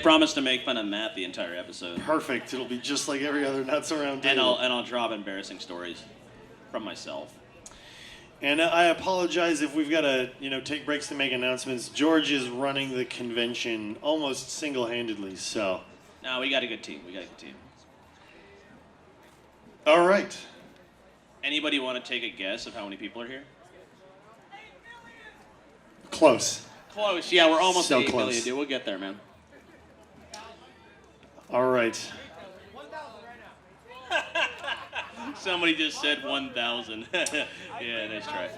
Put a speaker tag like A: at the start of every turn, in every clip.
A: promise to make fun of Matt the entire episode.
B: Perfect. It'll be just like every other Nuts Around table.
A: And I'll drop embarrassing stories from myself.
B: And I apologize if we've got to, take breaks to make announcements. George is running the convention almost single-handedly, so.
A: No, we got a good team.
B: All right.
A: Anybody want to take a guess of how many people are here?
B: Close.
A: Close. Yeah, we're almost
B: So
A: 8
B: close.
A: million, dude. We'll get there, man.
B: All right.
A: 1,000 right now. Somebody just said 1,000. Yeah, nice try.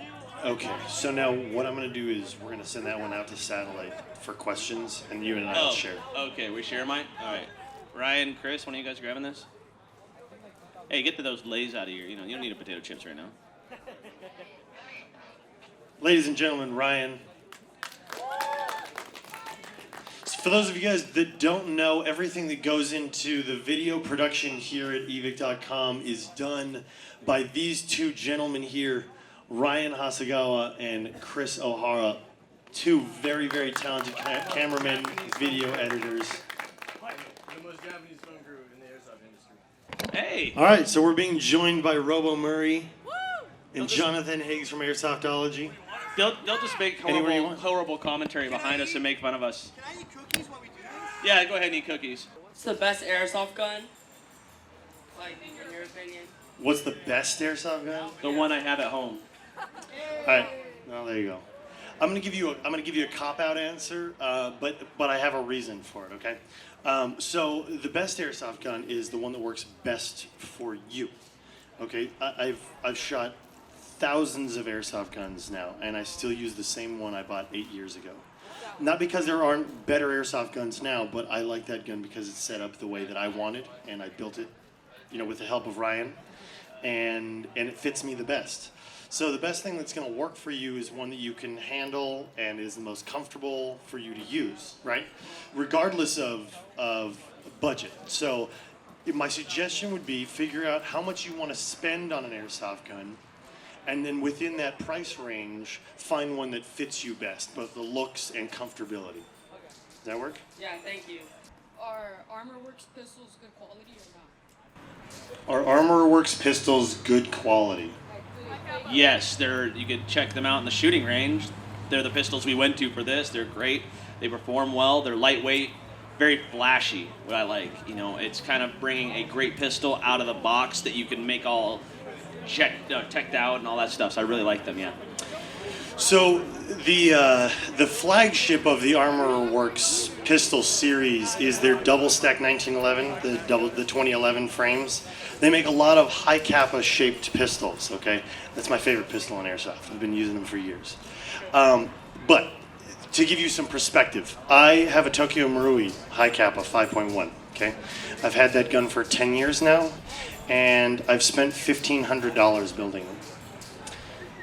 B: Okay, so now what I'm going to do is we're going to send that one out to satellite for questions, and you and I will share.
A: Okay, we share mine? All right. Ryan, Chris, one of you guys grabbing this? Hey, get those lays out of here. You don't need a potato chips right now.
B: Ladies and gentlemen, Ryan. For those of you guys that don't know, everything that goes into the video production here at Evike.com is done by these two gentlemen here, Ryan Hasagawa and Chris O'Hara, two very, very talented cameramen, video editors.
C: The most Japanese film crew in the airsoft industry.
A: Hey!
B: All right, so we're being joined by Robo Murray and Jonathan Higgs from Airsoftology.
A: They'll just make horrible commentary behind us and make fun of us.
C: Can I eat cookies while we do this?
A: Yeah, go ahead and eat cookies.
D: What's the best airsoft gun? Like, in your opinion?
B: What's the best airsoft gun?
A: The one I have at home.
B: All right, well there you go. I'm gonna give you a cop-out answer, but I have a reason for it. Okay, so the best airsoft gun is the one that works best for you. Okay, I've shot thousands of airsoft guns now, and I still use the same one I bought 8 years ago. Not because there aren't better airsoft guns now, but I like that gun because it's set up the way that I wanted, and I built it, with the help of Ryan, and it fits me the best. So the best thing that's going to work for you is one that you can handle and is the most comfortable for you to use, right? Regardless of budget. So my suggestion would be figure out how much you want to spend on an airsoft gun, and then within that price range, find one that fits you best, both the looks and comfortability. Does that work?
D: Yeah, thank you.
E: Are Armorworks pistols good quality or not?
B: Are Armorworks pistols good quality?
A: Yes, you could check them out in the shooting range. They're the pistols we went to for this. They're great. They perform well. They're lightweight, very flashy, what I like. It's kind of bringing a great pistol out of the box that you can make all checked out and all that stuff. So I really like them, yeah.
B: So the flagship of the Armorworks Pistol series is their double stack 1911, the 2011 frames. They make a lot of high kappa shaped pistols. Okay, that's my favorite pistol in airsoft. I've been using them for years. But to give you some perspective, I have a Tokyo Marui high kappa 5.1. Okay, I've had that gun for 10 years now, and I've spent $1,500 building them.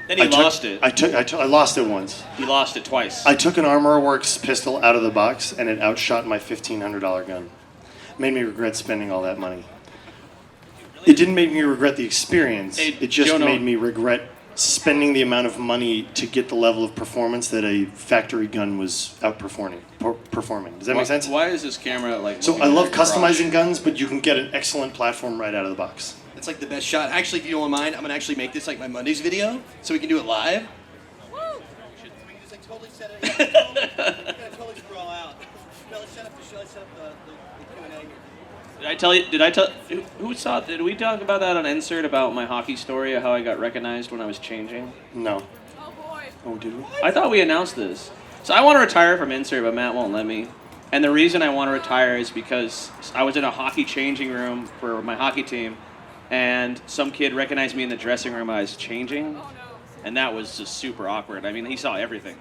A: Then he lost it.
B: I lost it once.
A: He lost it twice.
B: I took an Armorworks pistol out of the box, and it outshot my $1,500 gun. Made me regret spending all that money. It didn't make me regret the experience. It just made me regret spending the amount of money to get the level of performance that a factory gun was performing. Does that make sense?
A: Why is this camera like?
B: So I love customizing guns, but you can get an excellent platform right out of the box.
C: It's like the best shot. Actually, if you don't mind, I'm gonna actually make this like my Mondays video, so we can do it live. Woo! We can just like totally set it. Totally sprawl out. No, let's set up the show. Let's set up the Q&A here.
A: Did I tell? Who saw? Did we talk about that on Insert about my hockey story of how I got recognized when I was changing?
B: No.
E: Oh boy.
B: Oh, did we?
A: I thought we announced this. So I want to retire from Insert, but Matt won't let me. And the reason I want to retire is because I was in a hockey changing room for my hockey team, and some kid recognized me in the dressing room I was changing, and that was just super awkward. I mean, he saw everything.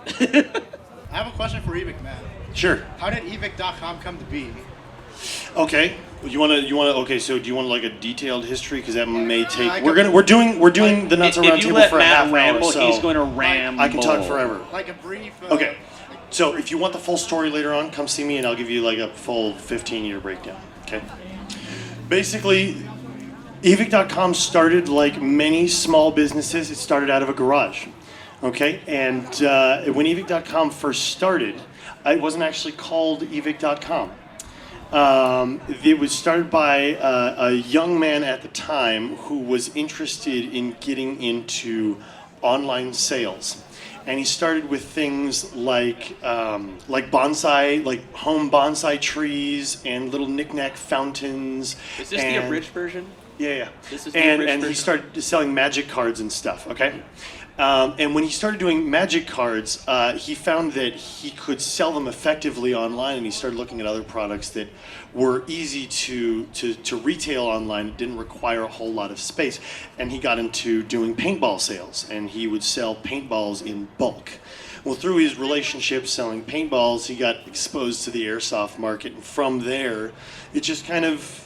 C: I have a question for Evike, man.
B: Sure.
C: How did Evike.com come to be?
B: Okay. You want to? Okay. So do you want like a detailed history? Because that may take. We're doing the Nuts Around table for a half
A: ramble,
B: hour. So
A: he's going to ramble.
B: I can talk forever.
C: Like a brief.
B: Okay. So if you want the full story later on, come see me and I'll give you like a full 15-year breakdown. Okay. Basically, Evike.com started like many small businesses. It started out of a garage. Okay, and when Evike.com first started, it wasn't actually called Evike.com. It was started by a young man at the time who was interested in getting into online sales. And he started with things like bonsai, like home bonsai trees and little knick-knack fountains.
A: Is this the abridged version?
B: Yeah.
A: This is the
B: and
A: abridged
B: he
A: version?
B: started selling magic cards and stuff, okay? And when he started doing magic cards, he found that he could sell them effectively online, and he started looking at other products that were easy to retail online. It didn't require a whole lot of space. And he got into doing paintball sales, and he would sell paintballs in bulk. Well, through his relationship selling paintballs, he got exposed to the airsoft market, and from there, it just kind of,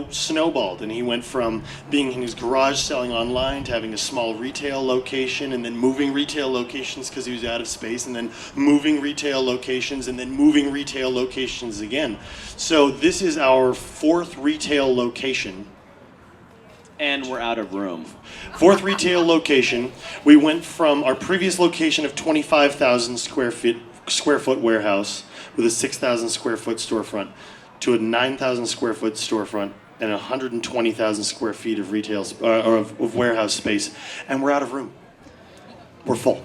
B: snowballed. And he went from being in his garage selling online to having a small retail location, and then moving retail locations because he was out of space, and then moving retail locations, and then moving retail locations again. So this is our 4th retail location.
A: And we're out of room.
B: 4th retail location. We went from our previous location of 25,000 square foot warehouse with a 6,000 square foot storefront to a 9,000 square foot storefront and 120,000 square feet of retail of warehouse space, and we're out of room. We're full.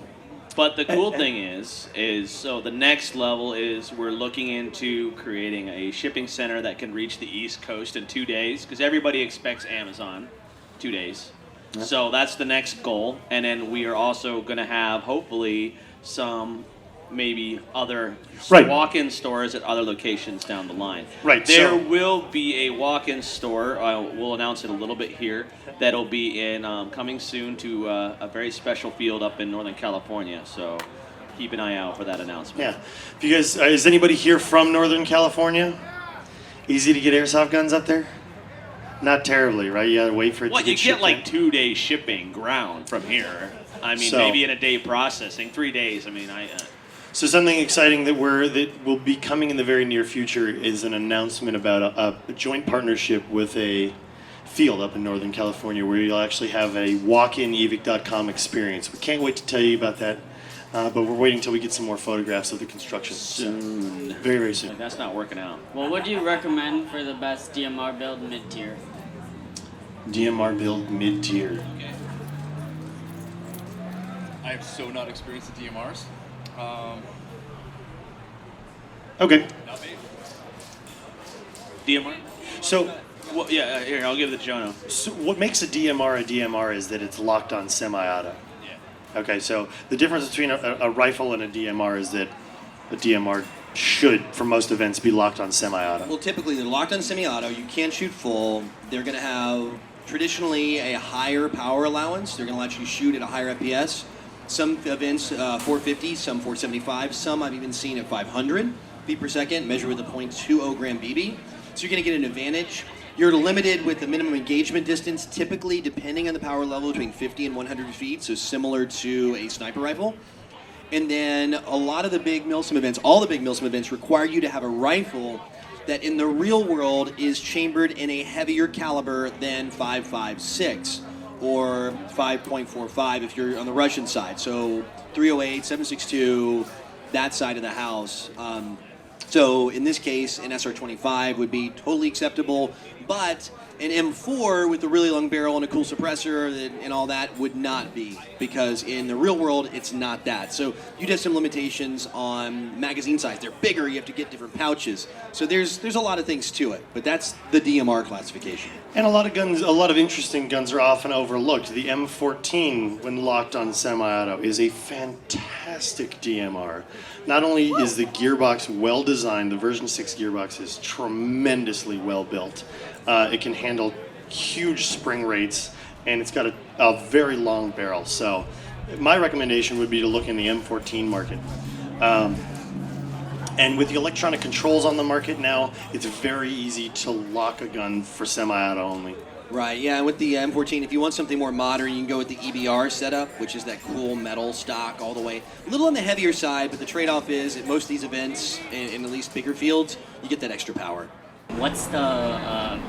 A: But the cool thing is so the next level is we're looking into creating a shipping center that can reach the East Coast in 2 days, because everybody expects Amazon 2 days. Yeah. So that's the next goal. And then we are also going to have, hopefully, some maybe other walk-in stores at other locations down the line.
B: Right.
A: There will be a walk-in store, we'll announce it a little bit here, that'll be in coming soon to a very special field up in Northern California. So keep an eye out for that announcement.
B: Yeah. If you guys, is anybody here from Northern California? Easy to get airsoft guns up there? Not terribly, right? You gotta wait for it to get
A: you
B: shipped
A: get like
B: in.
A: 2 days shipping ground from here. I mean, maybe in a day processing, 3 days. I mean,
B: So something exciting that will be coming in the very near future is an announcement about a joint partnership with a field up in Northern California where you'll actually have a walk-in Evike.com experience. We can't wait to tell you about that, but we're waiting until we get some more photographs of the construction.
A: soon.
B: So, very, very soon.
A: That's not working out.
D: Well, what do you recommend for the best DMR build mid-tier?
B: DMR Build mid-tier.
F: Okay. I have so not experienced the DMRs.
B: Okay.
F: Not me.
A: DMR?
B: So,
A: Well, yeah, here, I'll give it to Jono.
B: so what makes a DMR is that it's locked on semi-auto.
F: Yeah.
B: Okay, so the difference between a rifle and a DMR is that a DMR should, for most events, be locked on semi-auto.
C: Well, typically they're locked on semi-auto. You can't shoot full. They're going to have traditionally a higher power allowance. They're going to let you shoot at a higher FPS. Some events 450, some 475, some I've even seen at 500 feet per second, measured with a .20 gram BB. So you're going to get an advantage. You're limited with the minimum engagement distance, typically depending on the power level between 50 and 100 feet, so similar to a sniper rifle. And then a lot of the big Milsim events, all the big Milsim events require you to have a rifle that in the real world is chambered in a heavier caliber than 5.56 or 5.45 if you're on the Russian side. So 308, 7.62, that side of the house. So in this case, an SR25 would be totally acceptable, but an M4 with a really long barrel and a cool suppressor and all that would not be, because in the real world, it's not that. So you'd have some limitations on magazine size. They're bigger, you have to get different pouches. So there's a lot of things to it, but that's the DMR classification.
B: And a lot of interesting guns are often overlooked. The M14, when locked on semi-auto, is a fantastic DMR. Not only is the gearbox well designed, the version 6 gearbox is tremendously well built. It can handle huge spring rates, and it's got a very long barrel. So my recommendation would be to look in the M14 market. And with the electronic controls on the market now, it's very easy to lock a gun for semi-auto only.
C: Right, yeah, and with the M14, if you want something more modern, you can go with the EBR setup, which is that cool metal stock all the way. A little on the heavier side, but the trade-off is at most of these events, in at least bigger fields, you get that extra power.
G: What's the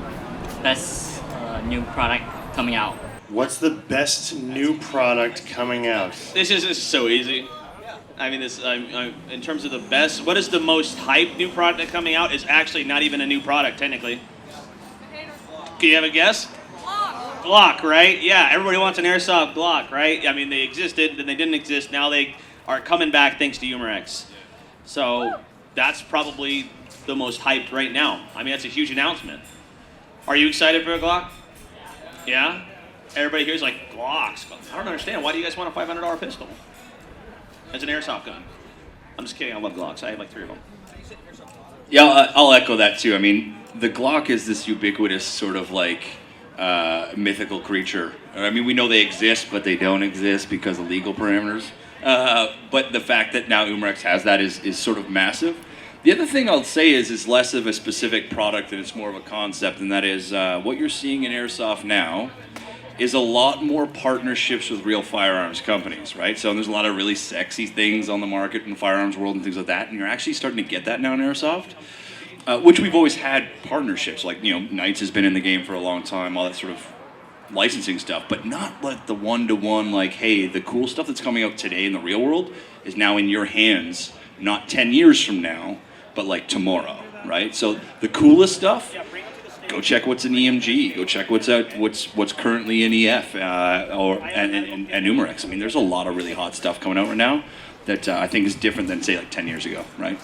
G: best new product coming out?
B: What's the best new product coming out?
A: This is so easy. I mean, in terms of the best, what is the most hyped new product coming out is actually not even a new product, technically. Can you have a guess? Glock, right? Yeah, everybody wants an Airsoft Glock, right? I mean, they existed, then they didn't exist. Now they are coming back thanks to Umarex. So that's probably the most hyped right now. I mean, that's a huge announcement. Are you excited for a Glock? Yeah? Everybody here's like, Glocks. I don't understand. Why do you guys want a $500 pistol? It's an Airsoft gun. I'm just kidding. I love Glocks. I have like 3 of them.
G: Yeah, I'll echo that too. I mean, the Glock is this ubiquitous sort of like mythical creature. I mean, we know they exist, but they don't exist because of legal parameters. But the fact that now Umarex has that is sort of massive. The other thing I'll say is less of a specific product and it's more of a concept, and that is what you're seeing in Airsoft now is a lot more partnerships with real firearms companies, right? So there's a lot of really sexy things on the market in the firearms world and things like that, and you're actually starting to get that now in Airsoft, which we've always had partnerships. Like, you know, Knights has been in the game for a long time, all that sort of licensing stuff, but not like the one-to-one, like, hey, the cool stuff that's coming out today in the real world is now in your hands, not 10 years from now, but like tomorrow, right? So the coolest stuff, go check what's in EMG. Go check what's out, what's currently in EF and Umarex. I mean, there's a lot of really hot stuff coming out right now that I think is different than say like 10 years ago, right?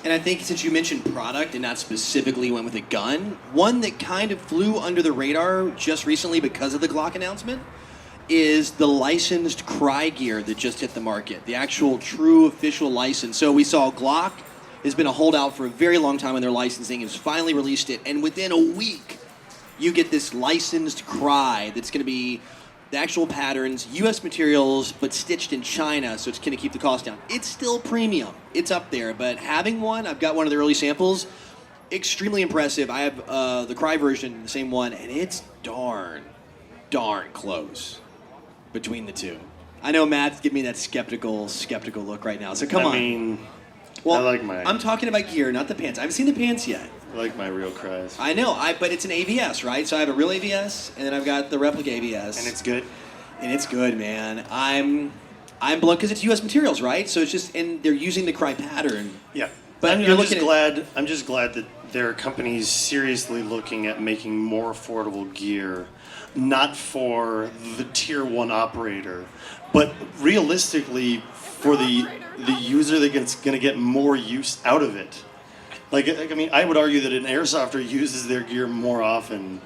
C: And I think since you mentioned product and not specifically went with a gun, one that kind of flew under the radar just recently because of the Glock announcement is the licensed Cry gear that just hit the market. The actual true official license. So we saw Glock has been a holdout for a very long time in their licensing, has finally released it, and within a week, you get this licensed Cry that's going to be the actual patterns, U.S. materials, but stitched in China, so it's going to keep the cost down. It's still premium. It's up there, but having one, I've got one of the early samples, extremely impressive. I have the Cry version, the same one, and it's darn close between the two. I know Matt's giving me that skeptical look right now, so come on.
B: I mean,
C: well,
B: I like mine.
C: I'm talking about gear, not the pants. I haven't seen the pants yet.
B: I like my real Cries.
C: I know, but it's an AVS, right? So I have a real AVS, and then I've got the replica AVS.
B: And it's good?
C: And it's good, man. I'm blown because it's U.S. materials, right? So it's just, and they're using the Cry pattern.
B: Yeah.
C: But
B: I'm just glad that there are companies seriously looking at making more affordable gear, not for the tier 1 operator, but realistically for the user that's going to get more use out of it. Like, I mean, I would argue that an airsofter uses their gear more often.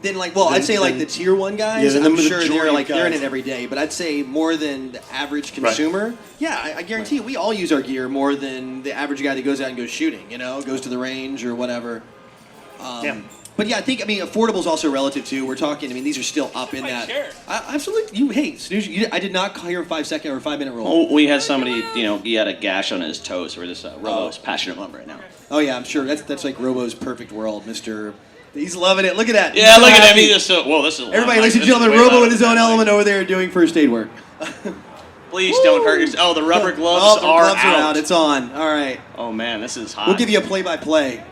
C: Then, I'd say the tier 1 guys,
B: yeah,
C: I'm sure they're
B: guys.
C: in it every day, but I'd say more than the average consumer.
B: Right.
C: Yeah, I guarantee we all use our gear more than the average guy that goes out and goes shooting, goes to the range or whatever.
B: Yeah.
C: But yeah, I think, affordable is also relative too. We're talking, these are still up in that. Absolutely. Snooze, I did not call your 5-second or 5-minute rule.
A: Oh, we had somebody, he had a gash on his toe, so we're just Robo's passionate moment right now.
C: Oh yeah, I'm sure. That's like Robo's perfect world, Mr. He's loving it. Look at that.
A: Yeah, look at him. He just this is.
C: Everybody, ladies and gentlemen, Robo in his own element over there doing first aid work.
A: Please don't hurt yourself. Oh, the rubber gloves
C: the
A: are
C: gloves
A: out.
C: are out. It's on. All right.
A: Oh man, this is hot.
C: We'll give you a play-by-play.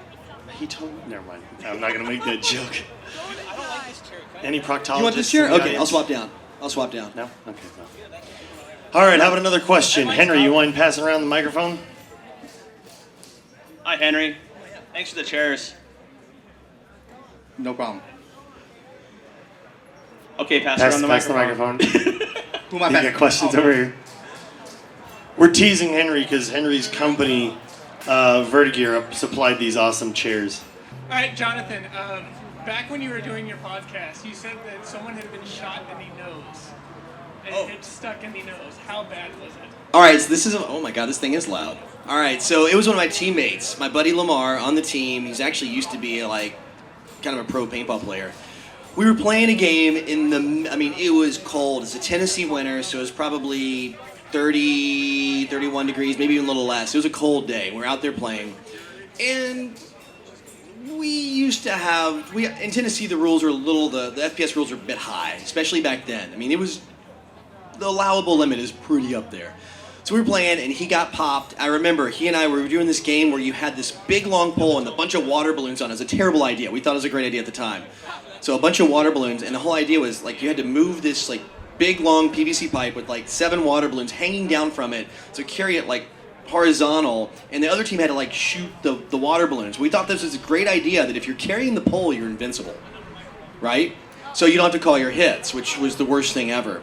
B: He told me. Never mind. I'm not going to make that joke.
D: I don't like this chair.
B: Any proctologists?
C: You want this chair?
B: in the
C: Okay, I'll
B: audience?
C: swap down.
B: No? Okay. No. All right, how about another question? Henry, you mind passing around the microphone?
A: Hi, Henry. Thanks for the chairs.
F: No problem.
A: Okay, pass
B: Pass
A: around the microphone.
F: Who am I
B: You
F: passing?
B: got questions over here. We're teasing Henry because Henry's company, Vertigear, supplied these awesome chairs.
H: All right, Jonathan, back when you were doing your podcast, you said that someone had been shot in the nose. And it had stuck in the nose. How bad was it?
C: All right, so this is, oh my God, this thing is loud. All right, so it was one of my teammates, my buddy Lamar on the team. He's actually used to be kind of a pro paintball player. We were playing a game it was cold. It's a Tennessee winter, so it was probably 30, 31 degrees, maybe even a little less. It was a cold day. We were out there playing. And we used to have, in Tennessee, the rules are the FPS rules are a bit high, especially back then. It was, the allowable limit is pretty up there. So we were playing, and he got popped. I remember he and I were doing this game where you had this big long pole and a bunch of water balloons on it. It was a terrible idea. We thought it was a great idea at the time. So a bunch of water balloons, and the whole idea was like you had to move this like big long PVC pipe with like 7 water balloons hanging down from it to carry it like horizontal, and the other team had to like shoot the water balloons. We thought this was a great idea that if you're carrying the pole, you're invincible, right? So you don't have to call your hits, which was the worst thing ever.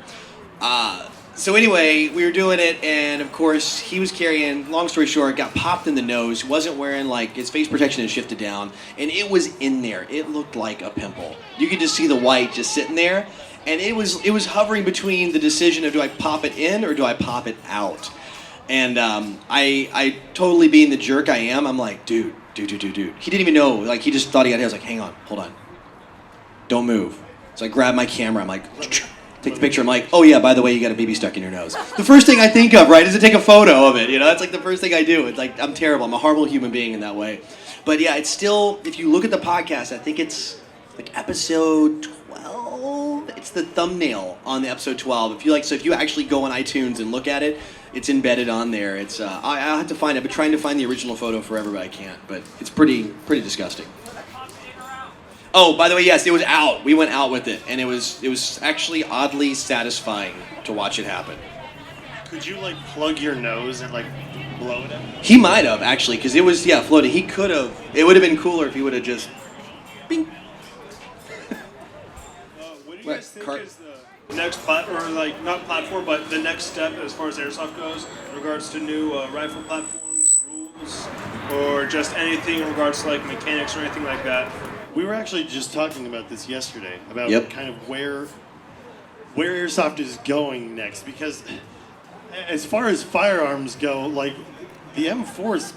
C: So anyway, we were doing it, and of course, he was carrying, long story short, got popped in the nose, wasn't wearing, like, his face protection had shifted down, and it was in there. It looked like a pimple. You could just see the white just sitting there, and it was hovering between the decision of do I pop it in or do I pop it out? And I totally being the jerk I am, I'm like, dude. He didn't even know, like, he just thought he got hit. I was like, hang on, hold on. Don't move. So I grabbed my camera, I'm like, take the picture. I'm like, oh yeah, by the way, you got a BB stuck in your nose. The first thing I think of, right, is to take a photo of it. You know, that's like the first thing I do. It's like, I'm terrible. I'm a horrible human being in that way. But yeah, it's still, if you look at the podcast, I think it's like episode 12. It's the thumbnail on the episode 12. If you actually go on iTunes and look at it, it's embedded on there. It's I'll have to find it. I've been trying to find the original photo forever, but I can't. But it's pretty disgusting. Oh, by the way, yes, it was out. We went out with it, and it was actually oddly satisfying to watch it happen.
B: Could you like plug your nose and like blow it out?
C: He might have actually, because it was floating. He could have. It would have been cooler if he would have just. Bing.
I: What do you guys think is the next not platform, but the next step as far as airsoft goes, in regards to new rifle platforms, rules, or just anything in regards to like mechanics or anything like that?
B: We were actually just talking about this yesterday, about kind of where Airsoft is going next, because as far as firearms go, like the M4 is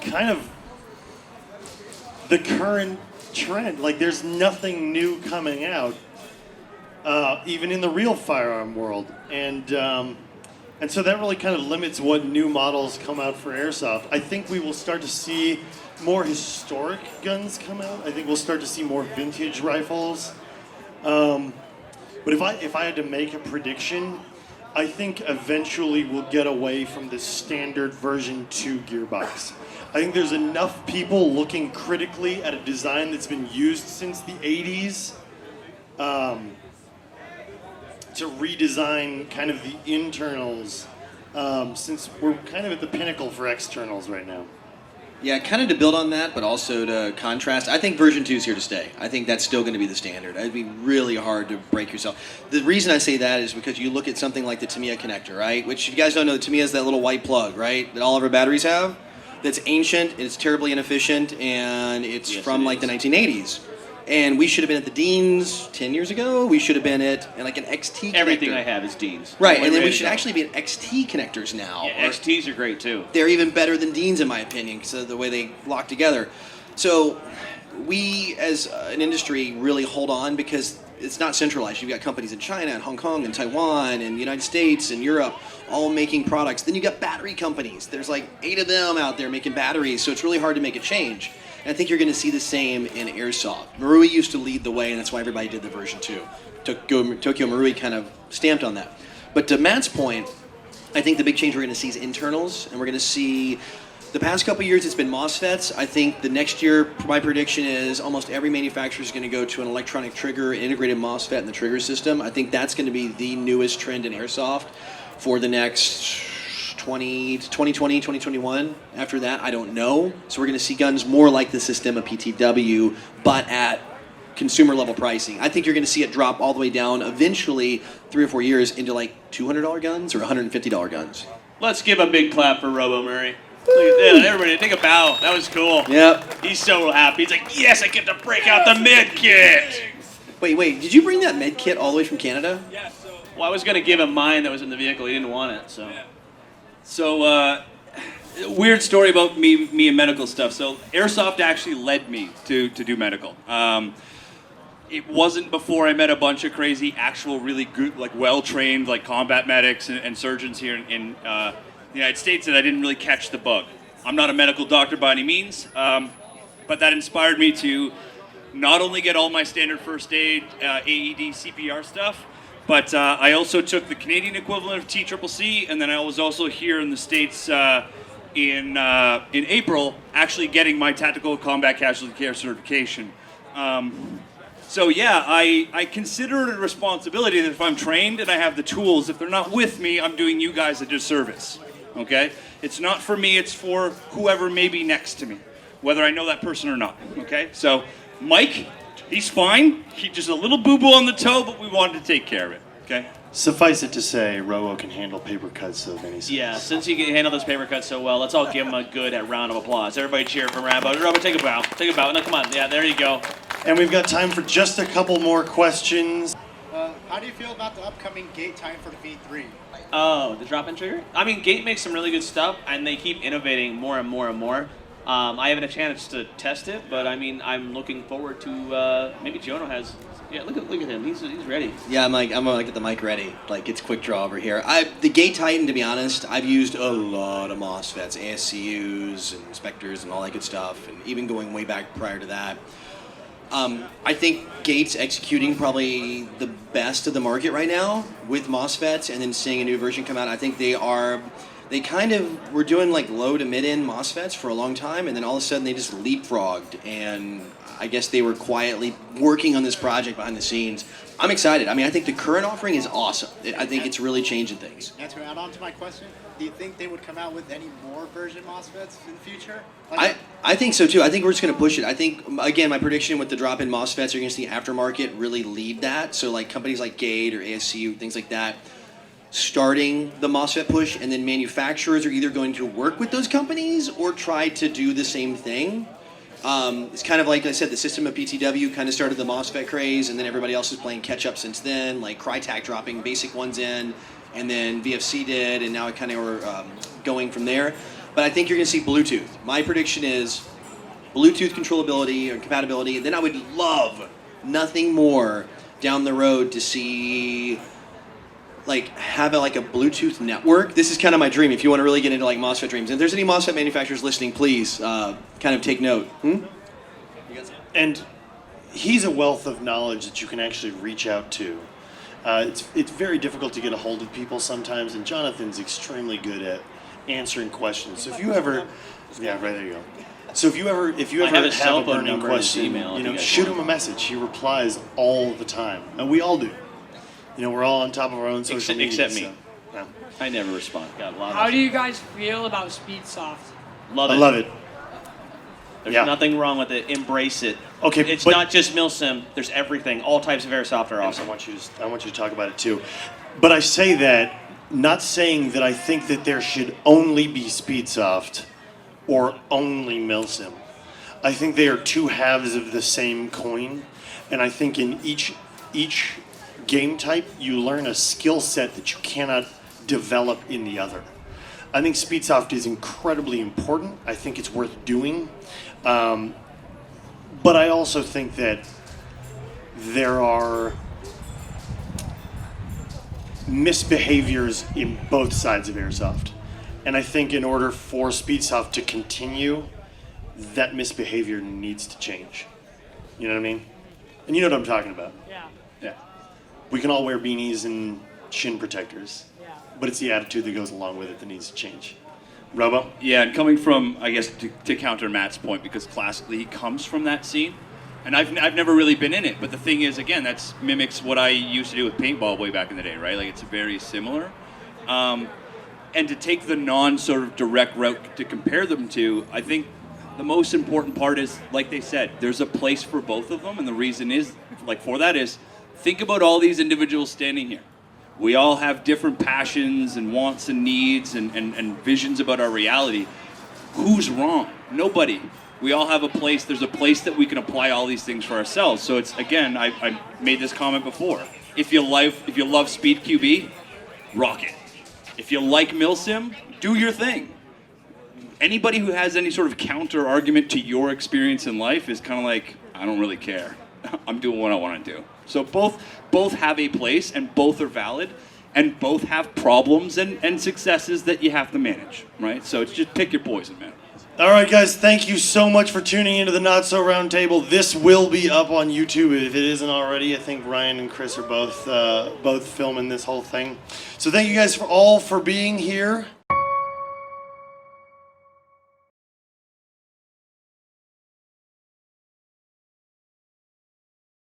B: kind of the current trend. Like there's nothing new coming out, even in the real firearm world, and so that really kind of limits what new models come out for Airsoft. I think we will start to see more historic guns come out. I think we'll start to see more vintage rifles. But if I had to make a prediction, I think eventually we'll get away from the standard version 2 gearbox. I think there's enough people looking critically at a design that's been used since the 80s to redesign kind of the internals, since we're kind of at the pinnacle for externals right now.
C: Yeah, kind of to build on that, but also to contrast, I think version 2 is here to stay. I think that's still going to be the standard. It'd be really hard to break yourself. The reason I say that is because you look at something like the Tamiya connector, right? Which, if you guys don't know, the Tamiya is that little white plug, right? That all of our batteries have. That's ancient, it's terribly inefficient, and it's from like the 1980s. And we should have been at the Deans 10 years ago. We should have been at like an XT connector.
A: Everything I have is Deans.
C: Right, and then we should actually be at XT connectors now.
A: Yeah, XTs are great too.
C: They're even better than Deans in my opinion, because of the way they lock together. So we, as an industry, really hold on because it's not centralized. You've got companies in China and Hong Kong and Taiwan and the United States and Europe all making products. Then you got battery companies. There's like 8 of them out there making batteries, so it's really hard to make a change. And I think you're going to see the same in Airsoft. Marui used to lead the way, and that's why everybody did the version 2. Tokyo Marui kind of stamped on that. But to Matt's point, I think the big change we're going to see is internals, and we're going to see the past couple of years it's been MOSFETs. I think the next year, my prediction is almost every manufacturer is going to go to an electronic trigger, integrated MOSFET in the trigger system. I think that's going to be the newest trend in Airsoft for the next 2020, 2021. After that, I don't know. So we're going to see guns more like the Systema PTW, but at consumer level pricing. I think you're going to see it drop all the way down eventually 3 or 4 years into like $200 guns or $150 guns.
A: Let's give a big clap for Robo Murray. Look at that, everybody, take a bow. That was cool.
C: Yep.
A: He's so happy. He's like, yes, I get to break out the med kit.
C: Wait, did you bring that med kit all the way from Canada?
A: Yeah, well, I was going to give him mine that was in the vehicle. He didn't want it, so. So, weird story about me and medical stuff. So, Airsoft actually led me to do medical. It wasn't before I met a bunch of crazy, actual, really good, like well-trained, like combat medics and surgeons here in the United States that I didn't really catch the bug. I'm not a medical doctor by any means, but that inspired me to not only get all my standard first aid, AED, CPR stuff,
J: But I also took the Canadian equivalent of TCCC, and then I was also here in the States in April, actually getting my Tactical Combat Casualty Care certification. So yeah, I consider it a responsibility that if I'm trained and I have the tools, if they're not with me, I'm doing you guys a disservice, okay? It's not for me, it's for whoever may be next to me, whether I know that person or not, okay? So Mike, he's fine. He just a little boo-boo on the toe, but we wanted to take care of it, okay?
B: Suffice it to say, Robo can handle paper cuts of any size.
A: Yeah, since he can handle those paper cuts so well, let's all give him a good round of applause. Everybody cheer for Rambo. Robo, take a bow. Take a bow. No, come on. Yeah, there you go.
B: And we've got time for just a couple more questions.
F: How do you feel about the upcoming gate time for the V3?
A: Oh, the drop-in trigger? I mean, Gate makes some really good stuff, and they keep innovating more and more and more. I haven't had a chance to test it, but I mean, I'm looking forward to maybe Jono has. Yeah, look at him. He's ready.
C: Yeah, I'm gonna get the mic ready. Like, it's quick draw over here. The Gate Titan, to be honest, I've used a lot of MOSFETs, ASCUs, and inspectors, and all that good stuff, and even going way back prior to that. I think Gate's executing probably the best of the market right now with MOSFETs, and then seeing a new version come out. I think they kind of were doing like low to mid-end MOSFETs for a long time, and then all of a sudden they just leapfrogged, and I guess they were quietly working on this project behind the scenes. I'm excited. I mean, I think the current offering is awesome. I think it's really changing things.
F: And to add on to my question, do you think they would come out with any more version MOSFETs in the future?
C: I think so too. I think we're just going to push it. I think, again, my prediction with the drop-in MOSFETs, you're going to see aftermarket really lead that. So like companies like Gate or ASCU, things like that, starting the MOSFET push, and then manufacturers are either going to work with those companies or try to do the same thing. It's kind of like I said, the system of PTW kind of started the MOSFET craze, and then everybody else is playing catch up since then, like Crytek dropping basic ones in, and then VFC did, and now it kind of are going from there. But I think you're going to see Bluetooth. My prediction is Bluetooth controllability or compatibility, and then I would love nothing more down the road to see like have a Bluetooth network. This is kind of my dream. If you want to really get into like MOSFET dreams, and if there's any MOSFET manufacturers listening, please kind of take note.
B: And he's a wealth of knowledge that you can actually reach out to. It's very difficult to get a hold of people sometimes, and Jonathan's extremely good at answering questions. So if you ever, yeah, right there you go. So if you ever
A: have his cell
B: have a
A: phone
B: burning
A: number and his
B: question,
A: email, if you guys
B: shoot
A: want.
B: him a message. He replies all the time, and we all do. We're all on top of our own social media.
A: Except me.
B: So, yeah.
A: I never respond. Got a lot
E: How
A: of
E: do you guys feel about Speedsoft?
A: Love
B: I
A: it.
B: love it.
A: There's
B: Yeah.
A: nothing wrong with it. Embrace it.
B: Okay,
A: It's
B: but-
A: not just Milsim. There's everything. All types of airsoft are awesome.
B: I want you to talk about it too. But I say that not saying that I think that there should only be Speedsoft or only Milsim. I think they are two halves of the same coin, and I think in each game type you learn a skill set that you cannot develop in the other. I think Speedsoft is incredibly important. I think it's worth doing. But I also think that there are misbehaviors in both sides of Airsoft. And I think in order for Speedsoft to continue, that misbehavior needs to change. You know what I mean? And you know what I'm talking about.
E: Yeah.
B: Yeah. We can all wear beanies and shin protectors.
E: Yeah.
B: But it's the attitude that goes along with it that needs to change. Robo?
J: Yeah, and coming from, I guess, to counter Matt's point, because classically he comes from that scene, and I've never really been in it, but the thing is, again, that's mimics what I used to do with paintball way back in the day, right? Like, it's very similar. And to take the non-sort of direct route to compare them to, I think the most important part is, like they said, there's a place for both of them, and the reason is, like, for that is, think about all these individuals standing here. We all have different passions and wants and needs and visions about our reality. Who's wrong? Nobody. We all have a place. There's a place that we can apply all these things for ourselves. So it's, again, I made this comment before. If you love Speed QB, rock it. If you like Milsim, do your thing. Anybody who has any sort of counter argument to your experience in life is kind of like, I don't really care. I'm doing what I want to do. So both have a place, and both are valid, and both have problems and successes that you have to manage, right? So it's just pick your poison, man.
B: All right, guys, thank you so much for tuning into the Not So Round Table. This will be up on YouTube if it isn't already. I think Ryan and Chris are both filming this whole thing. So thank you guys for being here.